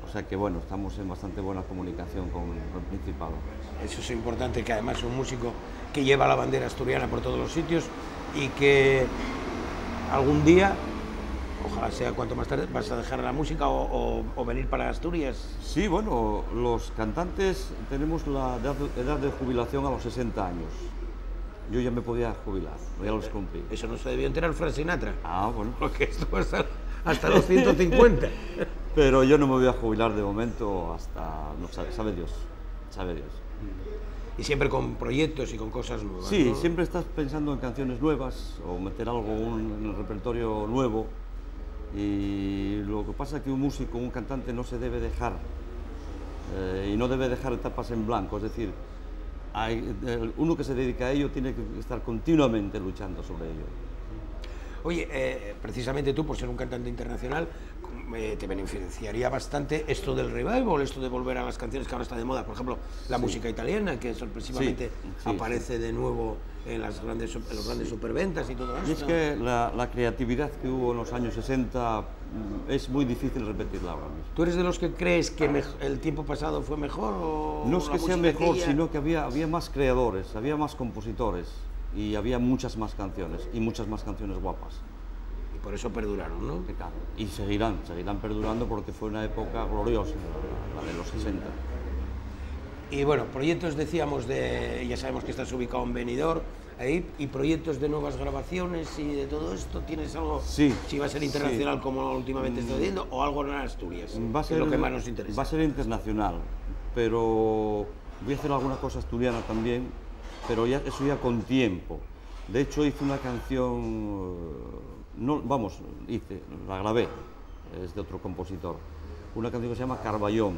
O sea que bueno, estamos en bastante buena comunicación con el Principado. Eso es importante, que además es un músico que lleva la bandera asturiana por todos los sitios y que algún día, ojalá sea cuanto más tarde, vas a dejar la música o venir para Asturias. Sí, bueno, los cantantes tenemos la edad de jubilación a los 60 años. Yo ya me podía jubilar, ya los cumplí. Eso no se debió enterar Frank Sinatra. Bueno. Porque esto va hasta los 150. Pero yo no me voy a jubilar de momento hasta, no sabe Dios. Y siempre con proyectos y con cosas nuevas. Sí, ¿no? siempre estás pensando en canciones nuevas o meter algo en el repertorio nuevo. Y lo que pasa es que un músico, un cantante no se debe dejar y no debe dejar etapas en blanco, es decir, uno que se dedica a ello tiene que estar continuamente luchando sobre ello. Oye, precisamente tú, por ser un cantante internacional, te beneficiaría bastante esto del revival, esto de volver a las canciones que ahora está de moda, por ejemplo, la música italiana, que sorpresivamente aparece de nuevo en los grandes superventas y todo eso. Y es que la creatividad que hubo en los años 60 es muy difícil repetirla ahora mismo. ¿Tú eres de los que crees que el tiempo pasado fue mejor? O no es que sea mejor, aquella? sino que había más creadores, había más compositores y había muchas más canciones y muchas más canciones guapas. Y por eso perduraron, ¿no? Claro. Y seguirán perdurando porque fue una época gloriosa, la de los 60. Y bueno, proyectos decíamos ya sabemos que estás ubicado en Benidorm, ahí, y proyectos de nuevas grabaciones y de todo esto, ¿tienes algo? Sí. Si va a ser internacional como últimamente está diciendo, o algo en Asturias, Va a ser, que es lo que más nos interesa. Va a ser internacional, pero voy a hacer alguna cosa asturiana también, pero eso ya con tiempo. De hecho hice una canción, la grabé, es de otro compositor, una canción que se llama Carballón.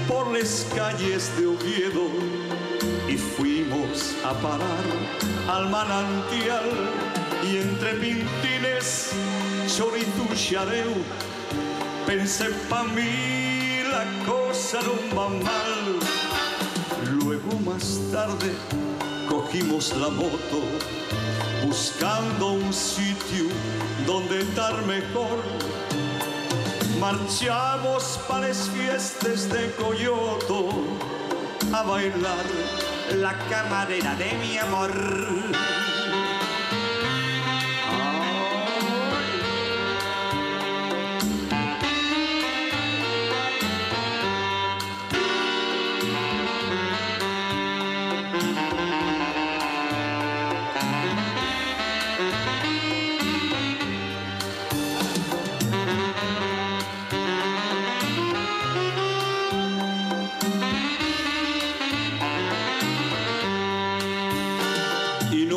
por las calles de Oviedo y fuimos a parar al manantial y entre pintines, chorizo y xareu pensé pa' mí la cosa no va mal. Luego más tarde cogimos la moto buscando un sitio donde estar mejor. Marchamos para las fiestas de Coyoto a bailar la camarera de mi amor.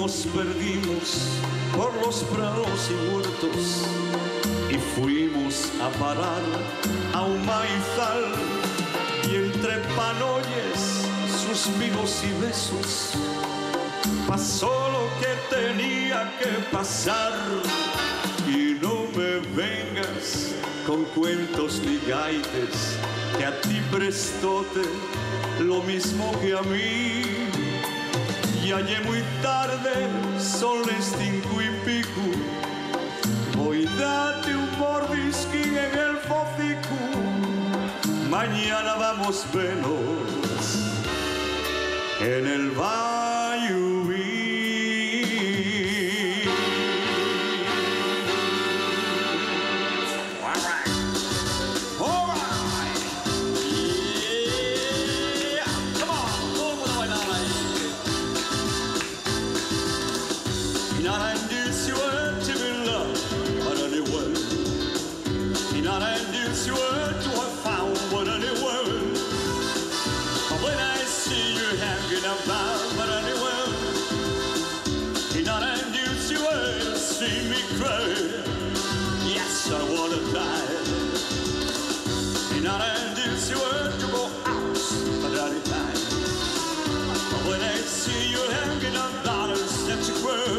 Nos perdimos por los prados y huertos y fuimos a parar a un maizal y entre panoyes, suspiros y besos pasó lo que tenía que pasar. Y no me vengas con cuentos ni gaites, que a ti prestote lo mismo que a mí. Ya es muy tarde, son las 5:00. Voy date un mordisquín en el hocico. Mañana vamos venos en el baño. Yes, I wanna die. And I didn't you were to go out, but I did time. But when I see you hanging on dollars that you grow,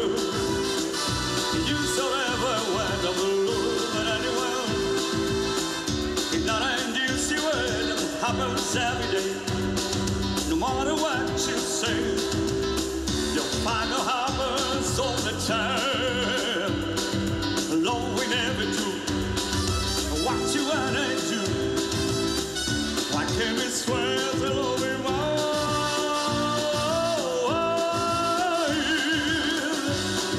you so ever went on the road, but anyway. And I didn't you were that happens every day. No matter what you say, you'll find it happens all the time. Lord, we never do what you wanna do. Why can't we swear to love you more?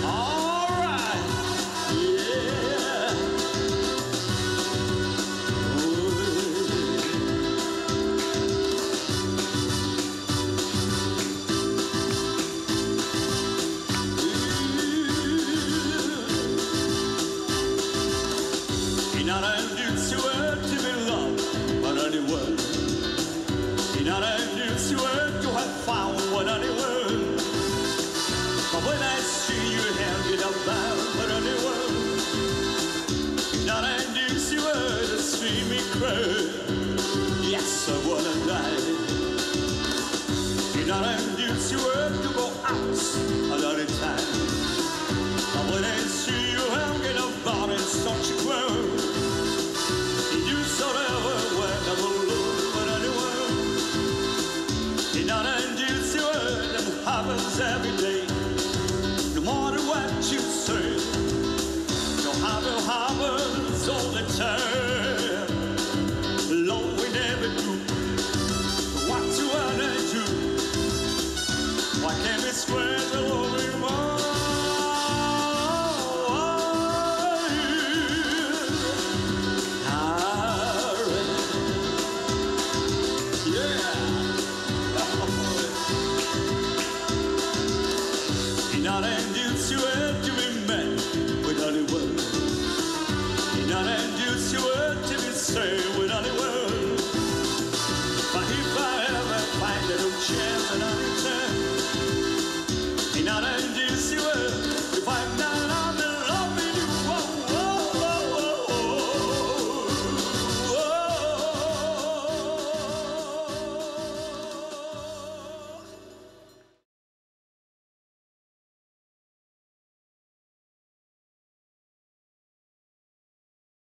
All right, yeah. When I see you hanging up but anyway, not I do see where to see me cry. Yes, I wanna die. Not I do see where to go out another time. When I see you hanging up in such a crowd, you saw ever when I will lose, but anyway, not I do see where that happens every day. No matter what you say, you'll have it happens all the time.